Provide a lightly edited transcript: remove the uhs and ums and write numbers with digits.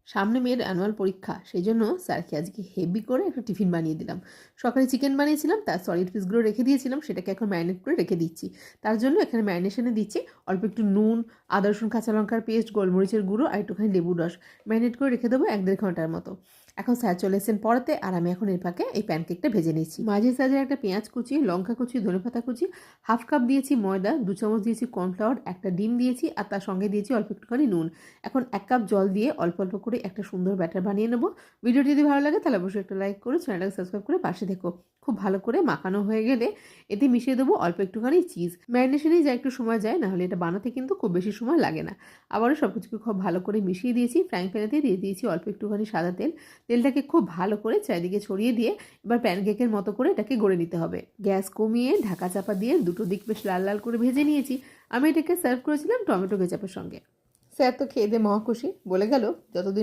সামনে মেয়ের অ্যানুয়াল পরীক্ষা, সেই জন্য স্যারকে আজকে হেভি করে একটা টিফিন বানিয়ে দিলাম। সকালে চিকেন বানিয়েছিলাম, তার সলিড পিসগুলো রেখে দিয়েছিলাম, সেটাকে এখন ম্যারিনেট করে রেখে দিচ্ছি। তার জন্য এখানে ম্যারিনেশনে দিচ্ছি অল্প একটু নুন, আদা রসুন কাঁচা লঙ্কার পেস্ট, গোলমরিচের গুঁড়ো আর একটুখানি লেবুর রস। ম্যারিনেট করে রেখে দেবো 1-1.5 ঘন্টার মতো। এখন স্যার চলে এসেছেন পড়াতে, আর আমি এখন এর ফাঁকে এই প্যানকেকটা ভেজে নিচ্ছি। মাঝে সাইজের একটা পেঁয়াজ কুচি, লঙ্কা কুচি, ধনেপাতা কুচি, 1/2 কাপ দিয়েছি ময়দা, 2 চামচ দিয়েছি কর্নফ্লাওয়ার, একটা ডিম দিয়েছি আর তার সঙ্গে দিয়েছি অল্প একটুখানি নুন। এখন 1 কাপ জল দিয়ে অল্প অল্প করে একটা সুন্দর ব্যাটার বানিয়ে নেব। ভিডিওটি যদি ভালো লাগে তাহলে অবশ্যই একটা লাইক করে চ্যানেলটাকে সাবস্ক্রাইব করে পাশে থেকো। খুব ভালো করে মাখানো হয়ে গেলে এতে মিশিয়ে দেবো অল্প একটুখানি চিজ। ম্যারিনেশনেই যা একটু সময় যায়, নাহলে এটা বানাতে কিন্তু খুব বেশি সময় লাগে না। আবারও সব কিছুকে খুব ভালো করে মিশিয়ে দিয়েছি। ফ্রাইং প্যানেতে দিয়ে দিয়েছি অল্প একটুখানি সাদা তেল। তেলটাকে খুব ভালো করে চারিদিকে ছড়িয়ে দিয়ে এবার প্যানকেকের মতো করে এটাকে গড়ে নিতে হবে। গ্যাস কমিয়ে ঢাকা চাপা দিয়ে দুটো দিক বেশ লাল লাল করে ভেজে নিয়েছি। আমি এটাকে সার্ভ করেছিলাম টমেটো কেচাপের সঙ্গে। স্যার তো খেয়ে দিয়ে মহা খুশি, বলে গেল যতদিন